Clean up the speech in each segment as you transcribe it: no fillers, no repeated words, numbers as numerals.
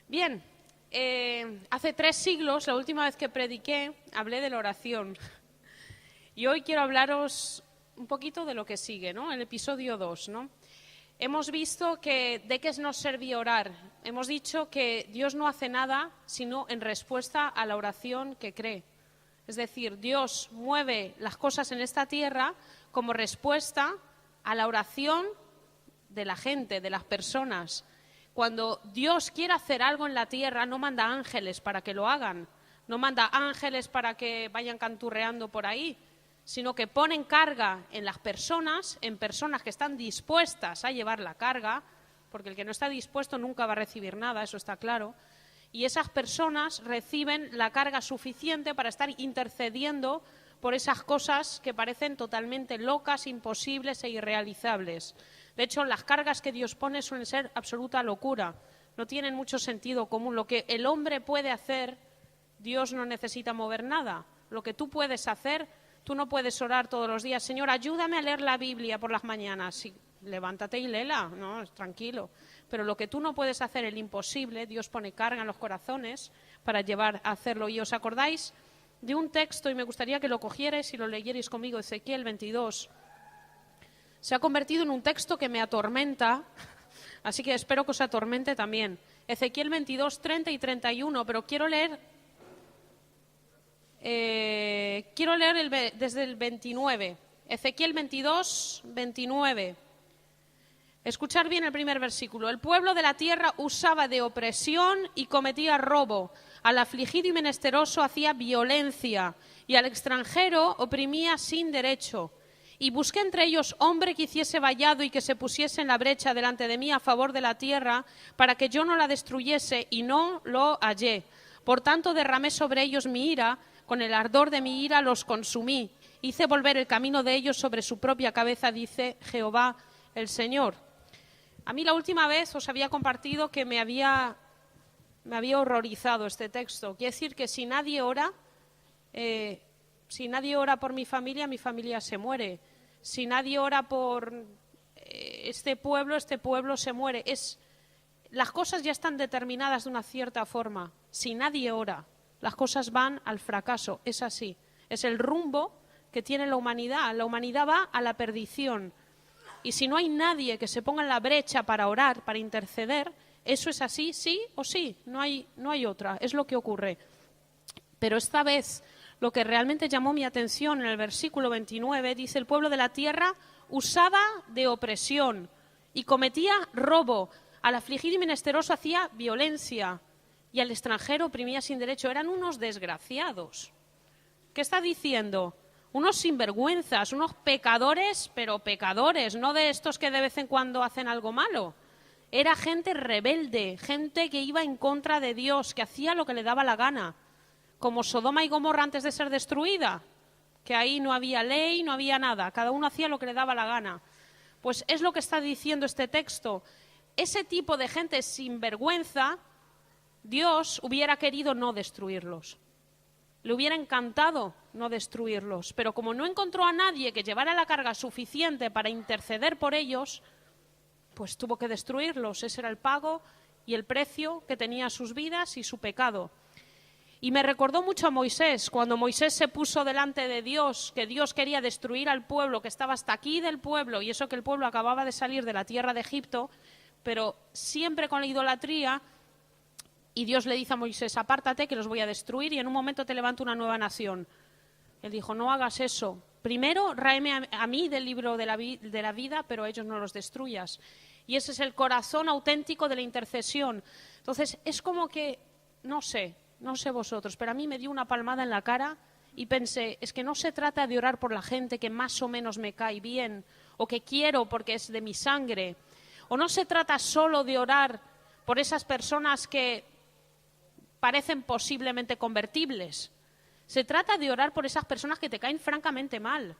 Bien, hace 3 siglos, la última vez que prediqué, hablé de la oración. Y hoy quiero hablaros un poquito de lo que sigue, ¿no? El episodio 2, ¿no? Hemos visto que de qué nos servía orar. Hemos dicho que Dios no hace nada sino en respuesta a la oración que cree. Es decir, Dios mueve las cosas en esta tierra como respuesta a la oración de la gente, de las personas. Cuando Dios quiere hacer algo en la tierra, no manda ángeles para que lo hagan, no manda ángeles para que vayan canturreando por ahí, sino que ponen carga en las personas, en personas que están dispuestas a llevar la carga, porque el que no está dispuesto nunca va a recibir nada, eso está claro, y esas personas reciben la carga suficiente para estar intercediendo por esas cosas que parecen totalmente locas, imposibles e irrealizables. De hecho, las cargas que Dios pone suelen ser absoluta locura, no tienen mucho sentido común. Lo que el hombre puede hacer, Dios no necesita mover nada. Lo que tú puedes hacer, tú no puedes orar todos los días, Señor, ayúdame a leer la Biblia por las mañanas. Sí, levántate y léela, no, tranquilo. Pero lo que tú no puedes hacer, el imposible, Dios pone carga en los corazones para llevar a hacerlo. ¿Y os acordáis de un texto, y me gustaría que lo cogierais y lo leyerais conmigo, Ezequiel 22? Se ha convertido en un texto que me atormenta, así que espero que os atormente también. Ezequiel 22, 30 y 31, pero quiero leer desde el 29. Ezequiel 22, 29. Escuchar bien el primer versículo. El pueblo de la tierra usaba de opresión y cometía robo. Al afligido y menesteroso hacía violencia y al extranjero oprimía sin derecho. Y busqué entre ellos hombre que hiciese vallado y que se pusiese en la brecha delante de mí a favor de la tierra para que yo no la destruyese, y no lo hallé. Por tanto derramé sobre ellos mi ira, con el ardor de mi ira los consumí. Hice volver el camino de ellos sobre su propia cabeza, dice Jehová el Señor. A mí la última vez os había compartido que me había horrorizado este texto. Quiere decir que si nadie ora por mi familia se muere. Si nadie ora por este pueblo se muere. Las cosas ya están determinadas de una cierta forma. Si nadie ora, las cosas van al fracaso. Es así. Es el rumbo que tiene la humanidad. La humanidad va a la perdición. Y si no hay nadie que se ponga en la brecha para orar, para interceder, eso es así, sí o sí. No hay otra. Es lo que ocurre. Pero esta vez, lo que realmente llamó mi atención en el versículo 29, dice, el pueblo de la tierra usaba de opresión y cometía robo. Al afligido y menesteroso hacía violencia y al extranjero oprimía sin derecho. Eran unos desgraciados. ¿Qué está diciendo? Unos sinvergüenzas, unos pecadores, pero pecadores, no de estos que de vez en cuando hacen algo malo. Era gente rebelde, gente que iba en contra de Dios, que hacía lo que le daba la gana. Como Sodoma y Gomorra antes de ser destruida, que ahí no había ley, no había nada, cada uno hacía lo que le daba la gana. Pues es lo que está diciendo este texto. Ese tipo de gente sin vergüenza, Dios hubiera querido no destruirlos. Le hubiera encantado no destruirlos, pero como no encontró a nadie que llevara la carga suficiente para interceder por ellos, pues tuvo que destruirlos. Ese era el pago y el precio que tenía sus vidas y su pecado. Y me recordó mucho a Moisés, cuando Moisés se puso delante de Dios, que Dios quería destruir al pueblo, que estaba hasta aquí del pueblo, y eso que el pueblo acababa de salir de la tierra de Egipto, pero siempre con la idolatría, y Dios le dice a Moisés, apártate que los voy a destruir y en un momento te levanto una nueva nación. Él dijo, no hagas eso. Primero, ráeme a mí del libro de la vida, pero a ellos no los destruyas. Y ese es el corazón auténtico de la intercesión. Entonces, es como que, no sé vosotros, pero a mí me dio una palmada en la cara y pensé, es que no se trata de orar por la gente que más o menos me cae bien o que quiero porque es de mi sangre. O no se trata solo de orar por esas personas que parecen posiblemente convertibles. Se trata de orar por esas personas que te caen francamente mal.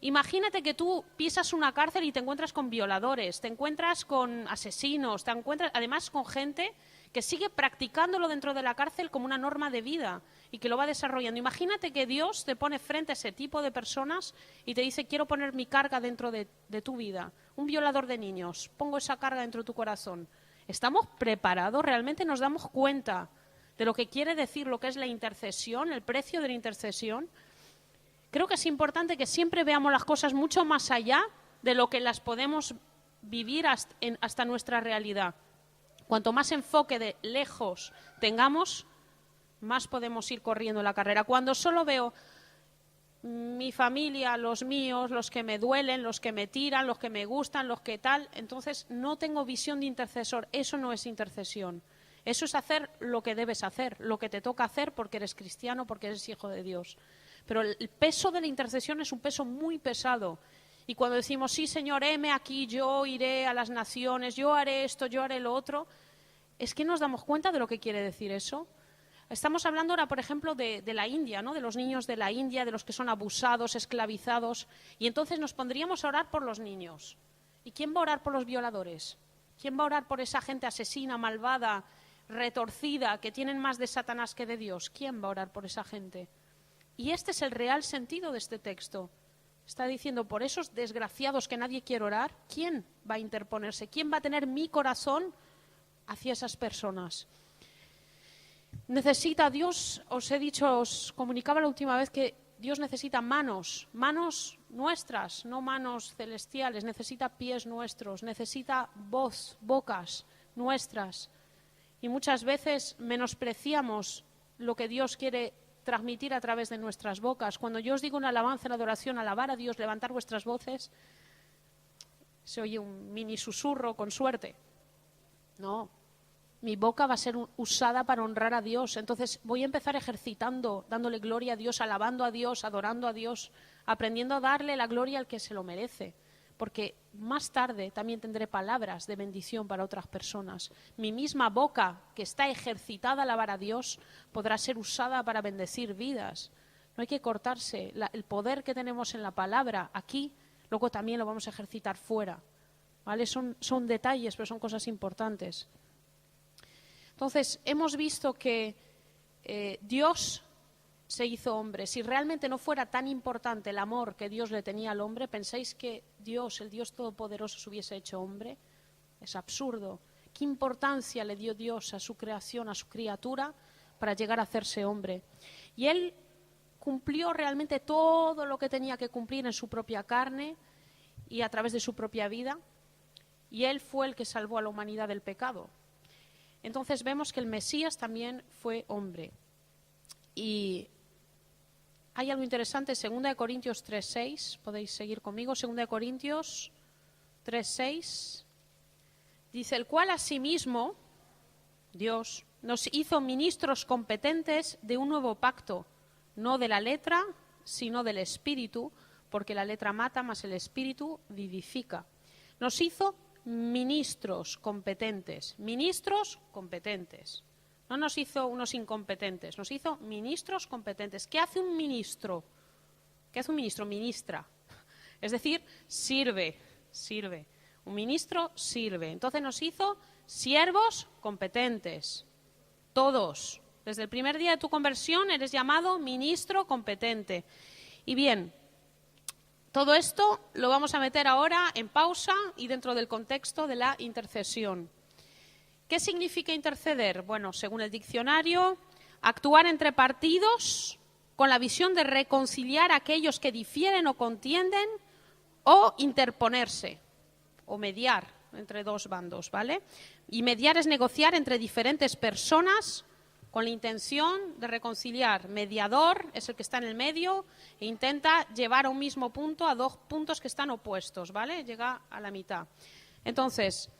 Imagínate que tú pisas una cárcel y te encuentras con violadores, te encuentras con asesinos, te encuentras además con gente que sigue practicándolo dentro de la cárcel como una norma de vida y que lo va desarrollando. Imagínate que Dios te pone frente a ese tipo de personas y te dice, quiero poner mi carga dentro de tu vida. Un violador de niños, pongo esa carga dentro de tu corazón. ¿Estamos preparados? ¿Realmente nos damos cuenta de lo que quiere decir lo que es la intercesión, el precio de la intercesión? Creo que es importante que siempre veamos las cosas mucho más allá de lo que las podemos vivir hasta nuestra realidad. Cuanto más enfoque de lejos tengamos, más podemos ir corriendo la carrera. Cuando solo veo mi familia, los míos, los que me duelen, los que me tiran, los que me gustan, los que tal, entonces no tengo visión de intercesor. Eso no es intercesión. Eso es hacer lo que debes hacer, lo que te toca hacer porque eres cristiano, porque eres hijo de Dios. Pero el peso de la intercesión es un peso muy pesado. Y cuando decimos, sí, Señor, heme aquí, yo iré a las naciones, yo haré esto, yo haré lo otro, es que nos damos cuenta de lo que quiere decir eso. Estamos hablando ahora, por ejemplo, de la India, ¿no? De los niños de la India, de los que son abusados, esclavizados, y entonces nos pondríamos a orar por los niños. ¿Y quién va a orar por los violadores? ¿Quién va a orar por esa gente asesina, malvada, retorcida, que tienen más de Satanás que de Dios? ¿Quién va a orar por esa gente? Y este es el real sentido de este texto. Está diciendo, por esos desgraciados que nadie quiere orar, ¿quién va a interponerse? ¿Quién va a tener mi corazón hacia esas personas? Necesita Dios, os he dicho, os comunicaba la última vez que Dios necesita manos nuestras, no manos celestiales, necesita pies nuestros, necesita voz, bocas nuestras. Y muchas veces menospreciamos lo que Dios quiere transmitir a través de nuestras bocas. Cuando yo os digo una alabanza, una adoración, alabar a Dios, levantar vuestras voces, se oye un mini susurro con suerte. No, mi boca va a ser usada para honrar a Dios. Entonces voy a empezar ejercitando, dándole gloria a Dios, alabando a Dios, adorando a Dios, aprendiendo a darle la gloria al que se lo merece. Porque más tarde también tendré palabras de bendición para otras personas. Mi misma boca, que está ejercitada a alabar a Dios, podrá ser usada para bendecir vidas. No hay que cortarse. El poder que tenemos en la palabra aquí, luego también lo vamos a ejercitar fuera. ¿Vale? Son detalles, pero son cosas importantes. Entonces, hemos visto que Dios se hizo hombre. Si realmente no fuera tan importante el amor que Dios le tenía al hombre, ¿pensáis que Dios, el Dios Todopoderoso, se hubiese hecho hombre? Es absurdo. ¿Qué importancia le dio Dios a su creación, a su criatura, para llegar a hacerse hombre? Y Él cumplió realmente todo lo que tenía que cumplir en su propia carne y a través de su propia vida. Y Él fue el que salvó a la humanidad del pecado. Entonces vemos que el Mesías también fue hombre. Y hay algo interesante, 2 Corintios 3:6, podéis seguir conmigo, 2 Corintios 3:6, dice, el cual asimismo, Dios, nos hizo ministros competentes de un nuevo pacto, no de la letra, sino del Espíritu, porque la letra mata, mas el Espíritu vivifica. Nos hizo ministros competentes. No nos hizo unos incompetentes, nos hizo ministros competentes. ¿Qué hace un ministro? ¿Qué hace un ministro? Ministra. Es decir, sirve. Un ministro sirve. Entonces nos hizo siervos competentes. Todos. Desde el primer día de tu conversión eres llamado ministro competente. Y bien, todo esto lo vamos a meter ahora en pausa y dentro del contexto de la intercesión. ¿Qué significa interceder? Bueno, según el diccionario, actuar entre partidos con la visión de reconciliar a aquellos que difieren o contienden o interponerse o mediar entre dos bandos, ¿vale? Y mediar es negociar entre diferentes personas con la intención de reconciliar. Mediador es el que está en el medio e intenta llevar a un mismo punto a dos puntos que están opuestos, ¿vale? Llega a la mitad. Entonces,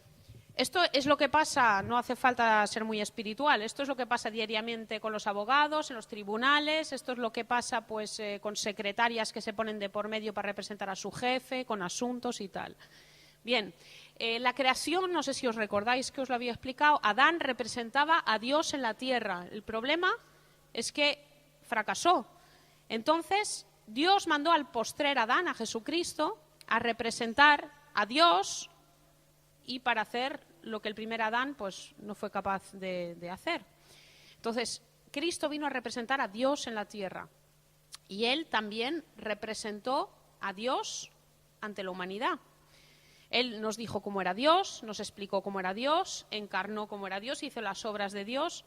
esto es lo que pasa, no hace falta ser muy espiritual, esto es lo que pasa diariamente con los abogados, en los tribunales, esto es lo que pasa pues con secretarias que se ponen de por medio para representar a su jefe, con asuntos y tal. Bien, la creación, no sé si os recordáis que os lo había explicado, Adán representaba a Dios en la tierra. El problema es que fracasó. Entonces, Dios mandó al postrer Adán, a Jesucristo, a representar a Dios y para hacer lo que el primer Adán pues no fue capaz de hacer. Entonces, Cristo vino a representar a Dios en la tierra y Él también representó a Dios ante la humanidad. Él nos dijo cómo era Dios, nos explicó cómo era Dios, encarnó cómo era Dios, hizo las obras de Dios.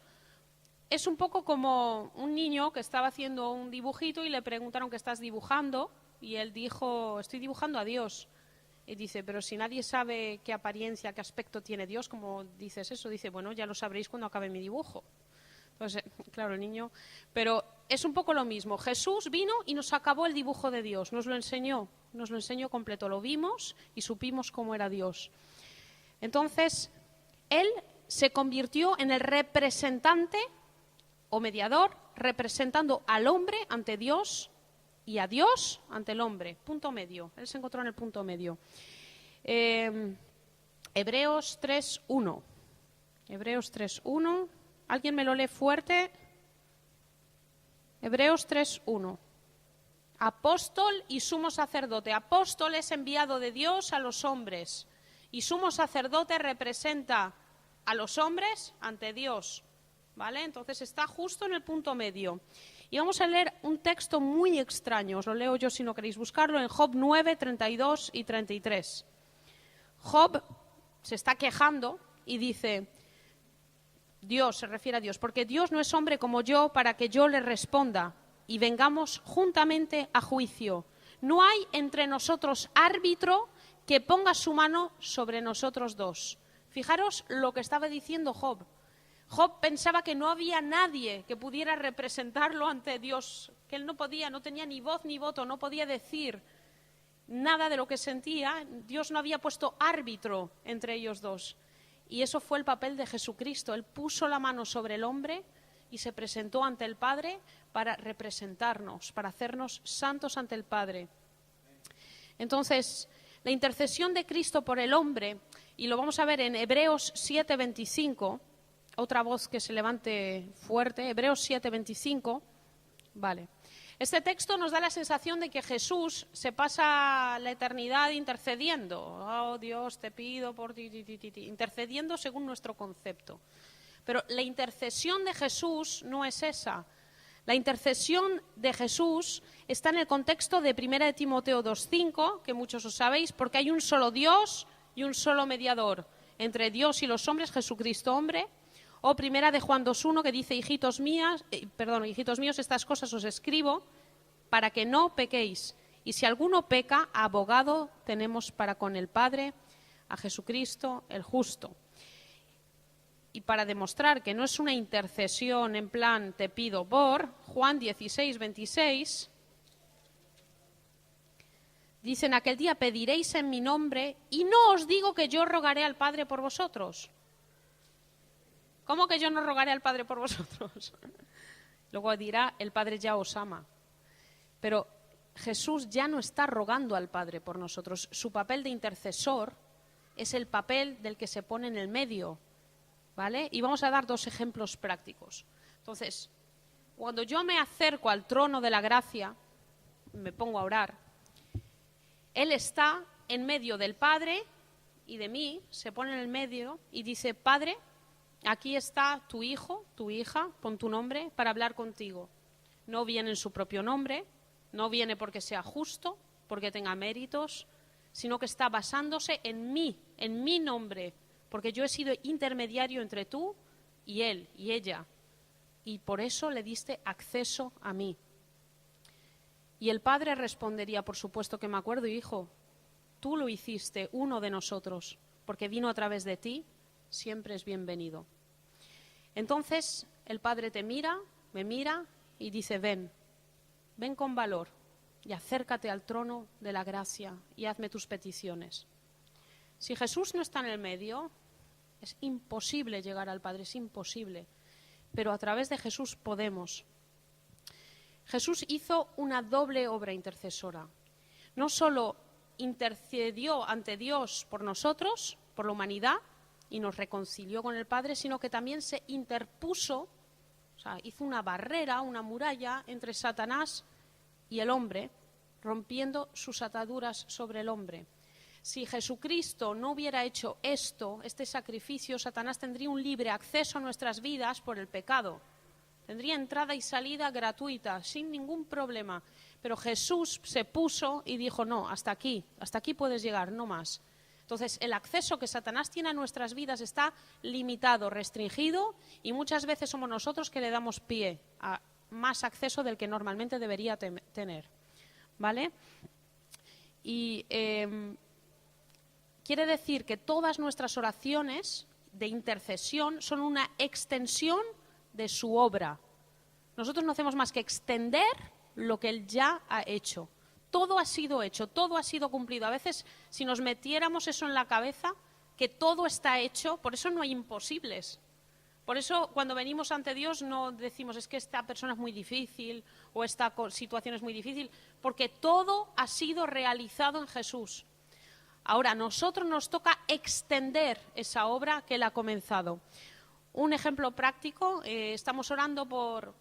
Es un poco como un niño que estaba haciendo un dibujito y le preguntaron qué estás dibujando y él dijo, estoy dibujando a Dios. Y dice, pero si nadie sabe qué apariencia, qué aspecto tiene Dios, ¿cómo dices eso? Dice, bueno, ya lo sabréis cuando acabe mi dibujo. Entonces, claro, el niño... Pero es un poco lo mismo. Jesús vino y nos acabó el dibujo de Dios, nos lo enseñó completo, lo vimos y supimos cómo era Dios. Entonces, Él se convirtió en el representante o mediador, representando al hombre ante Dios y a Dios ante el hombre. Punto medio. Él se encontró en el punto medio. Hebreos 3:1. Hebreos 3:1. ¿Alguien me lo lee fuerte? Hebreos 3:1. Apóstol y sumo sacerdote. Apóstol es enviado de Dios a los hombres y sumo sacerdote representa a los hombres ante Dios, ¿vale? Entonces está justo en el punto medio. Y vamos a leer un texto muy extraño, os lo leo yo si no queréis buscarlo, en Job 9, 32 y 33. Job se está quejando y dice, Dios, se refiere a Dios, porque Dios no es hombre como yo para que yo le responda y vengamos juntamente a juicio. No hay entre nosotros árbitro que ponga su mano sobre nosotros dos. Fijaros lo que estaba diciendo Job. Job pensaba que no había nadie que pudiera representarlo ante Dios, que él no podía, no tenía ni voz ni voto, no podía decir nada de lo que sentía. Dios no había puesto árbitro entre ellos dos. Y eso fue el papel de Jesucristo. Él puso la mano sobre el hombre y se presentó ante el Padre para representarnos, para hacernos santos ante el Padre. Entonces, la intercesión de Cristo por el hombre, y lo vamos a ver en Hebreos 7:25, otra voz que se levante fuerte, Hebreos 7:25, vale. Este texto nos da la sensación de que Jesús se pasa la eternidad intercediendo. Oh, Dios, te pido por ti, intercediendo según nuestro concepto. Pero la intercesión de Jesús no es esa. La intercesión de Jesús está en el contexto de 1 Timoteo 2:5, que muchos os sabéis, porque hay un solo Dios y un solo mediador entre Dios y los hombres, Jesucristo hombre. O 1 de Juan 2:1, que dice, hijitos míos, estas cosas os escribo para que no pequéis. Y si alguno peca, abogado tenemos para con el Padre, a Jesucristo el justo. Y para demostrar que no es una intercesión en plan te pido por, Juan 16:26, dice, en aquel día pediréis en mi nombre y no os digo que yo rogaré al Padre por vosotros. ¿Cómo que yo no rogaré al Padre por vosotros? Luego dirá, el Padre ya os ama. Pero Jesús ya no está rogando al Padre por nosotros. Su papel de intercesor es el papel del que se pone en el medio, ¿vale? Y vamos a dar dos ejemplos prácticos. Entonces, cuando yo me acerco al trono de la gracia, me pongo a orar, Él está en medio del Padre y de mí, se pone en el medio y dice, Padre, aquí está tu hijo, tu hija, pon tu nombre para hablar contigo. No viene en su propio nombre, no viene porque sea justo, porque tenga méritos, sino que está basándose en mi nombre, porque yo he sido intermediario entre tú y él y ella, y por eso le diste acceso a mí. Y el Padre respondería, por supuesto que me acuerdo, hijo, tú lo hiciste, uno de nosotros, porque vino a través de ti, siempre es bienvenido. Entonces el Padre te mira, me mira y dice, ven con valor y acércate al trono de la gracia y hazme tus peticiones. Si Jesús no está en el medio, es imposible llegar al Padre, es imposible, pero a través de Jesús podemos. Jesús hizo una doble obra intercesora. No solo intercedió ante Dios por nosotros, por la humanidad, y nos reconcilió con el Padre, sino que también se interpuso, o sea, hizo una barrera, una muralla entre Satanás y el hombre, rompiendo sus ataduras sobre el hombre. Si Jesucristo no hubiera hecho este sacrificio, Satanás tendría un libre acceso a nuestras vidas por el pecado. Tendría entrada y salida gratuita, sin ningún problema. Pero Jesús se puso y dijo, no, hasta aquí puedes llegar, no más. Entonces, el acceso que Satanás tiene a nuestras vidas está limitado, restringido, y muchas veces somos nosotros que le damos pie a más acceso del que normalmente debería tener, ¿vale? Y quiere decir que todas nuestras oraciones de intercesión son una extensión de su obra. Nosotros no hacemos más que extender lo que Él ya ha hecho. Todo ha sido hecho, todo ha sido cumplido. A veces, si nos metiéramos eso en la cabeza, que todo está hecho, por eso no hay imposibles. Por eso, cuando venimos ante Dios, no decimos, es que esta persona es muy difícil o esta situación es muy difícil, porque todo ha sido realizado en Jesús. Ahora, a nosotros nos toca extender esa obra que Él ha comenzado. Un ejemplo práctico, estamos orando por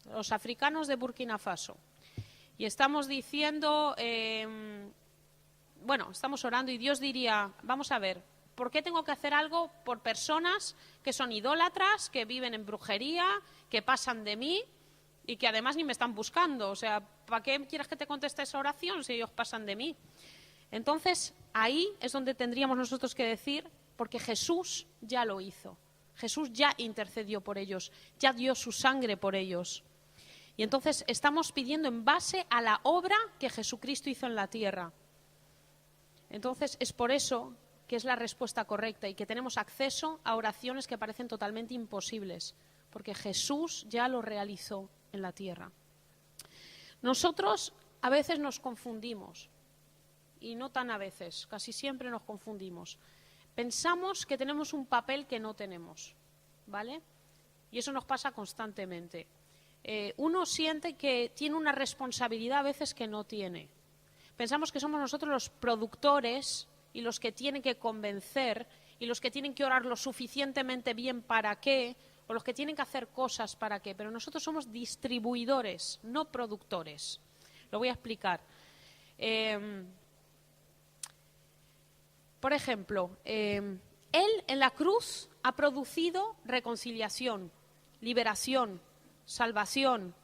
los africanos de Burkina Faso. Y estamos diciendo, estamos orando y Dios diría, vamos a ver, ¿por qué tengo que hacer algo por personas que son idólatras, que viven en brujería, que pasan de mí y que además ni me están buscando? O sea, ¿para qué quieres que te conteste esa oración si ellos pasan de mí? Entonces, ahí es donde tendríamos nosotros que decir, porque Jesús ya lo hizo. Jesús ya intercedió por ellos, ya dio su sangre por ellos. Y entonces estamos pidiendo en base a la obra que Jesucristo hizo en la tierra. Entonces es por eso que es la respuesta correcta y que tenemos acceso a oraciones que parecen totalmente imposibles, porque Jesús ya lo realizó en la tierra. Nosotros a veces nos confundimos, y no tan a veces, casi siempre nos confundimos. Pensamos que tenemos un papel que no tenemos, ¿vale? Y eso nos pasa constantemente. Uno siente que tiene una responsabilidad a veces que no tiene. Pensamos que somos nosotros los productores y los que tienen que convencer y los que tienen que orar lo suficientemente bien para qué, o los que tienen que hacer cosas para qué, pero nosotros somos distribuidores, no productores. Lo voy a explicar. Por ejemplo, Él en la cruz ha producido reconciliación, liberación, salvación,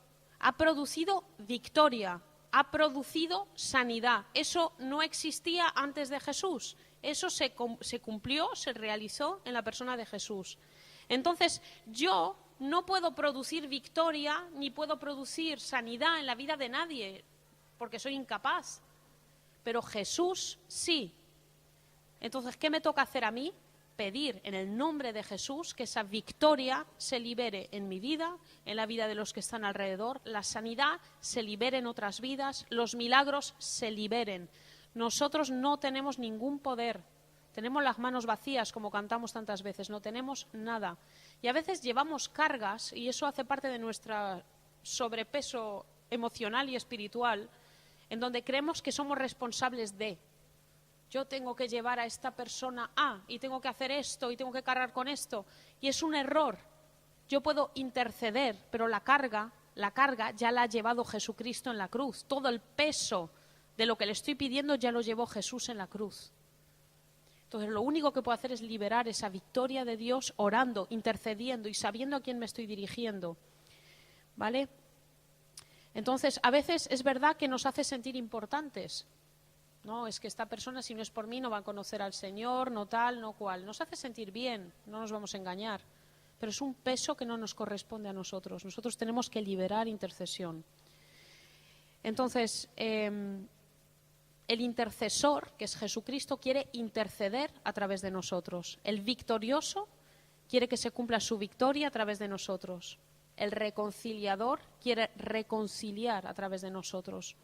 ha producido victoria, ha producido sanidad. Eso no existía antes de Jesús. Eso se cumplió, se realizó en la persona de Jesús. Entonces, yo no puedo producir victoria ni puedo producir sanidad en la vida de nadie, porque soy incapaz. Pero Jesús sí. Entonces, ¿qué me toca hacer a mí? Pedir en el nombre de Jesús que esa victoria se libere en mi vida, en la vida de los que están alrededor, la sanidad se libere en otras vidas, los milagros se liberen. Nosotros no tenemos ningún poder, tenemos las manos vacías, como cantamos tantas veces, no tenemos nada. Y a veces llevamos cargas, y eso hace parte de nuestro sobrepeso emocional y espiritual, en donde creemos que somos responsables de. Yo tengo que llevar a esta persona a, y tengo que hacer esto, y tengo que cargar con esto. Y es un error. Yo puedo interceder, pero la carga ya la ha llevado Jesucristo en la cruz. Todo el peso de lo que le estoy pidiendo ya lo llevó Jesús en la cruz. Entonces, lo único que puedo hacer es liberar esa victoria de Dios orando, intercediendo y sabiendo a quién me estoy dirigiendo. ¿Vale? Entonces, a veces es verdad que nos hace sentir importantes. No, es que esta persona, si no es por mí, no va a conocer al Señor, no tal, no cual. Nos hace sentir bien, no nos vamos a engañar. Pero es un peso que no nos corresponde a nosotros. Nosotros tenemos que liberar intercesión. Entonces, el intercesor, que es Jesucristo, quiere interceder a través de nosotros. El victorioso quiere que se cumpla su victoria a través de nosotros. El reconciliador quiere reconciliar a través de nosotros.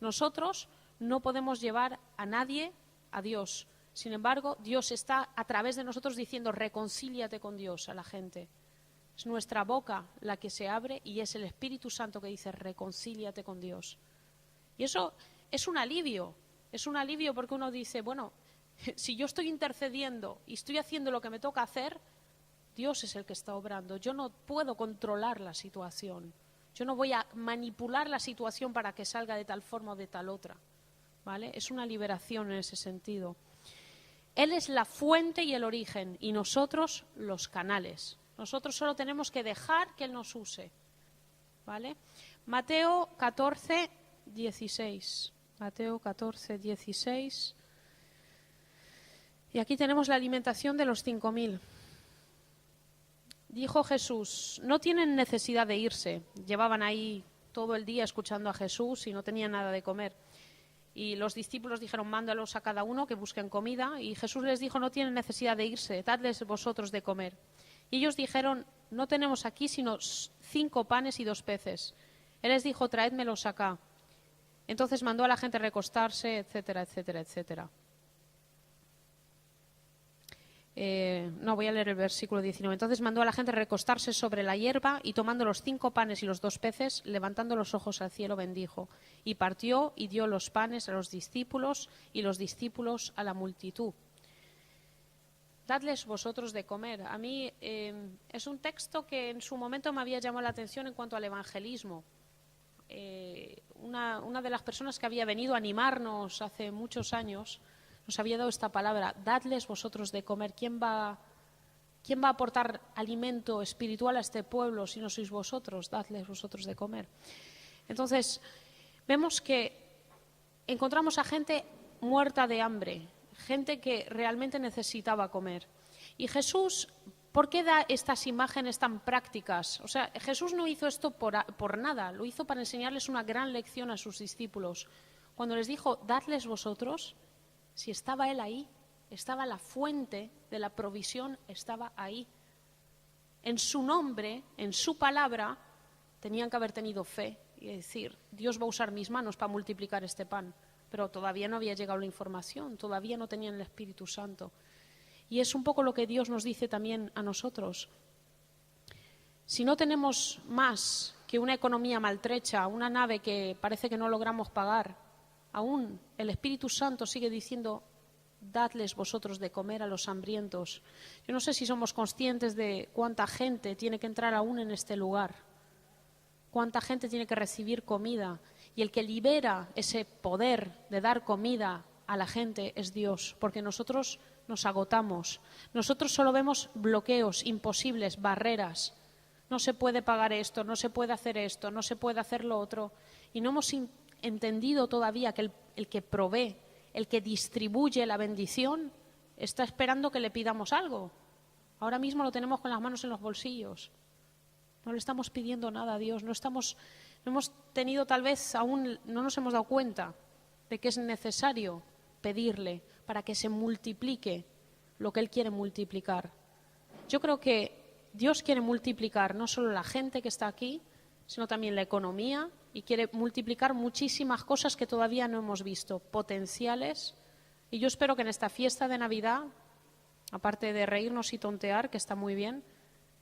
Nosotros no podemos llevar a nadie a Dios. Sin embargo, Dios está a través de nosotros diciendo reconcíliate con Dios a la gente. Es nuestra boca la que se abre y es el Espíritu Santo que dice reconcíliate con Dios. Y eso es un alivio porque uno dice, bueno, si yo estoy intercediendo y estoy haciendo lo que me toca hacer, Dios es el que está obrando. Yo no puedo controlar la situación. Yo no voy a manipular la situación para que salga de tal forma o de tal otra. ¿Vale? Es una liberación en ese sentido. Él es la fuente y el origen y nosotros los canales. Nosotros solo tenemos que dejar que Él nos use. ¿Vale? Mateo 14, 16. Mateo 14, 16. Y aquí tenemos la alimentación de los 5.000. Dijo Jesús, no tienen necesidad de irse. Llevaban ahí todo el día escuchando a Jesús y no tenían nada de comer. Y los discípulos dijeron, mándalos a cada uno que busquen comida. Y Jesús les dijo, no tienen necesidad de irse, dadles vosotros de comer. Y ellos dijeron, no tenemos aquí sino 5 panes y 2 peces. Él les dijo, traédmelos acá. Entonces mandó a la gente recostarse, etcétera, etcétera, etcétera. No, voy a leer el versículo 19. Entonces mandó a la gente recostarse sobre la hierba y tomando los 5 panes y los 2 peces, levantando los ojos al cielo, bendijo. Y partió y dio los panes a los discípulos y los discípulos a la multitud. Dadles vosotros de comer. A mí es un texto que en su momento me había llamado la atención en cuanto al evangelismo. Una de las personas que había venido a animarnos hace muchos años nos había dado esta palabra, dadles vosotros de comer. ¿Quién va a aportar alimento espiritual a este pueblo si no sois vosotros? Dadles vosotros de comer. Entonces, vemos que encontramos a gente muerta de hambre, gente que realmente necesitaba comer. Y Jesús, ¿por qué da estas imágenes tan prácticas? O sea, Jesús no hizo esto por nada, lo hizo para enseñarles una gran lección a sus discípulos. Cuando les dijo, dadles vosotros, si estaba Él ahí, estaba la fuente de la provisión, estaba ahí. En su nombre, en su palabra, tenían que haber tenido fe y decir, Dios va a usar mis manos para multiplicar este pan. Pero todavía no había llegado la información, todavía no tenían el Espíritu Santo. Y es un poco lo que Dios nos dice también a nosotros. Si no tenemos más que una economía maltrecha, una nave que parece que no logramos pagar, aún el Espíritu Santo sigue diciendo, dadles vosotros de comer a los hambrientos. Yo no sé si somos conscientes de cuánta gente tiene que entrar aún en este lugar, cuánta gente tiene que recibir comida. Y el que libera ese poder de dar comida a la gente es Dios, porque nosotros nos agotamos. Nosotros solo vemos bloqueos, imposibles, barreras. No se puede pagar esto, no se puede hacer esto, no se puede hacer lo otro. Y no hemos entendido todavía que el que provee, el que distribuye la bendición, está esperando que le pidamos algo. Ahora mismo lo tenemos con las manos en los bolsillos. No le estamos pidiendo nada a Dios, no hemos tenido tal vez aún, no nos hemos dado cuenta de que es necesario pedirle para que se multiplique lo que Él quiere multiplicar. Yo creo que Dios quiere multiplicar no solo la gente que está aquí, sino también la economía y quiere multiplicar muchísimas cosas que todavía no hemos visto, potenciales. Y yo espero que en esta fiesta de Navidad, aparte de reírnos y tontear, que está muy bien,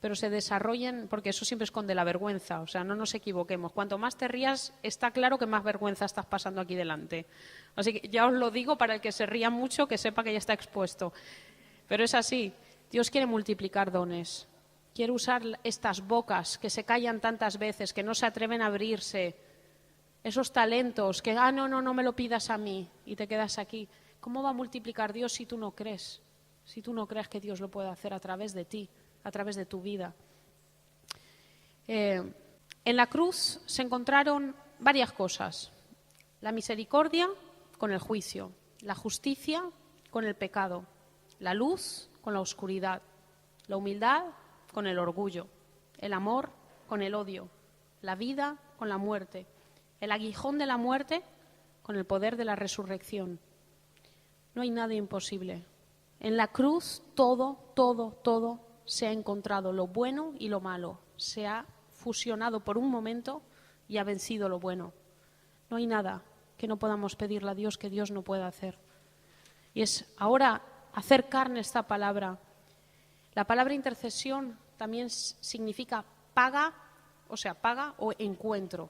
pero se desarrollen, porque eso siempre esconde la vergüenza, o sea, no nos equivoquemos. Cuanto más te rías, está claro que más vergüenza estás pasando aquí delante. Así que ya os lo digo para el que se ría mucho, que sepa que ya está expuesto. Pero es así, Dios quiere multiplicar dones. Quiere usar estas bocas que se callan tantas veces, que no se atreven a abrirse, esos talentos que, no me lo pidas a mí y te quedas aquí. ¿Cómo va a multiplicar Dios si tú no crees? Si tú no crees que Dios lo puede hacer a través de ti, a través de tu vida. En la cruz se encontraron varias cosas. La misericordia con el juicio, la justicia con el pecado, la luz con la oscuridad, la humildad con el orgullo, el amor con el odio, la vida con la muerte, el aguijón de la muerte con el poder de la resurrección. No hay nada imposible. En la cruz todo se ha encontrado, lo bueno y lo malo. Se ha fusionado por un momento y ha vencido lo bueno. No hay nada que no podamos pedirle a Dios que Dios no pueda hacer. Y es ahora hacer carne esta palabra. La palabra intercesión también significa paga o encuentro.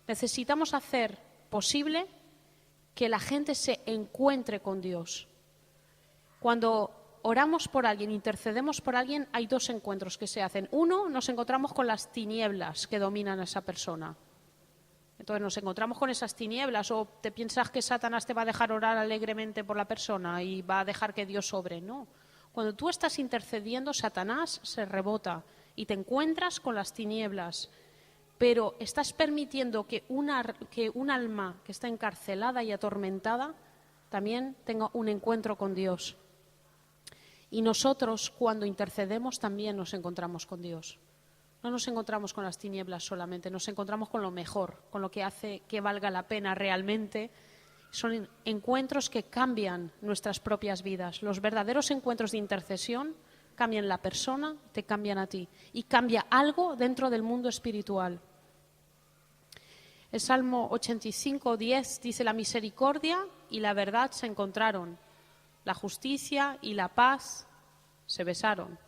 Necesitamos hacer posible que la gente se encuentre con Dios. Cuando oramos por alguien, intercedemos por alguien, hay 2 encuentros que se hacen. Uno, nos encontramos con las tinieblas que dominan a esa persona. Entonces nos encontramos con esas tinieblas, o te piensas que Satanás te va a dejar orar alegremente por la persona y va a dejar que Dios obre. No. Cuando tú estás intercediendo, Satanás se rebota y te encuentras con las tinieblas, pero estás permitiendo que un alma que está encarcelada y atormentada también tenga un encuentro con Dios. Y nosotros, cuando intercedemos, también nos encontramos con Dios. No nos encontramos con las tinieblas solamente, nos encontramos con lo mejor, con lo que hace que valga la pena realmente. Son encuentros que cambian nuestras propias vidas. Los verdaderos encuentros de intercesión cambian la persona, te cambian a ti. Y cambia algo dentro del mundo espiritual. El Salmo 85:10 dice: la misericordia y la verdad se encontraron. La justicia y la paz se besaron.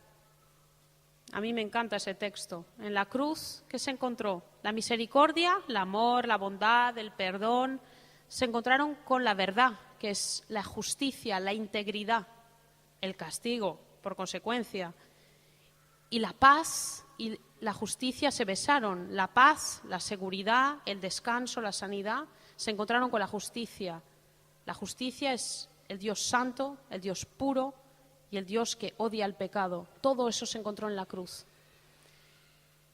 A mí me encanta ese texto. En la cruz, ¿qué se encontró? La misericordia, el amor, la bondad, el perdón, se encontraron con la verdad, que es la justicia, la integridad, el castigo, por consecuencia. Y la paz y la justicia se besaron. La paz, la seguridad, el descanso, la sanidad, se encontraron con la justicia. La justicia es el Dios santo, el Dios puro y el Dios que odia el pecado. Todo eso se encontró en la cruz.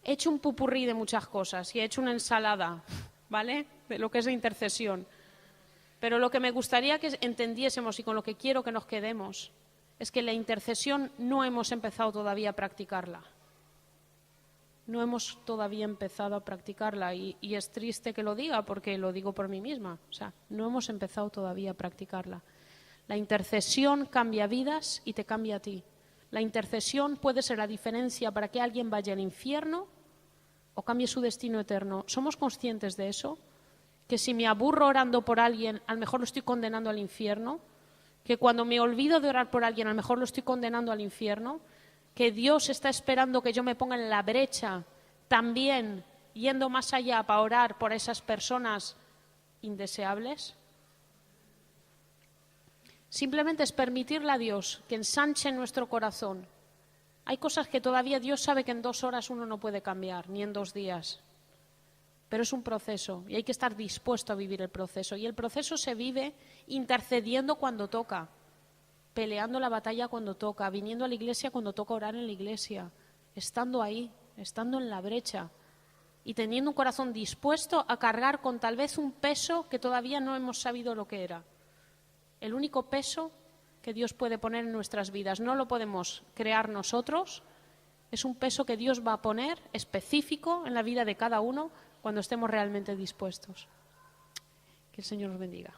He hecho un pupurrí de muchas cosas y he hecho una ensalada, ¿vale?, de lo que es la intercesión. Pero lo que me gustaría que entendiésemos y con lo que quiero que nos quedemos es que la intercesión no hemos empezado todavía a practicarla. No hemos todavía empezado a practicarla y es triste que lo diga porque lo digo por mí misma. O sea, no hemos empezado todavía a practicarla. La intercesión cambia vidas y te cambia a ti. La intercesión puede ser la diferencia para que alguien vaya al infierno o cambie su destino eterno. ¿Somos conscientes de eso? Que si me aburro orando por alguien, a lo mejor lo estoy condenando al infierno. Que cuando me olvido de orar por alguien, a lo mejor lo estoy condenando al infierno. Que Dios está esperando que yo me ponga en la brecha, también yendo más allá para orar por esas personas indeseables. Simplemente es permitirle a Dios que ensanche nuestro corazón. Hay cosas que todavía Dios sabe que en 2 horas uno no puede cambiar, ni en 2 días. Pero es un proceso y hay que estar dispuesto a vivir el proceso. Y el proceso se vive intercediendo cuando toca, peleando la batalla cuando toca, viniendo a la iglesia cuando toca orar en la iglesia, estando ahí, estando en la brecha y teniendo un corazón dispuesto a cargar con tal vez un peso que todavía no hemos sabido lo que era. El único peso que Dios puede poner en nuestras vidas, no lo podemos crear nosotros, es un peso que Dios va a poner específico en la vida de cada uno cuando estemos realmente dispuestos. Que el Señor nos bendiga.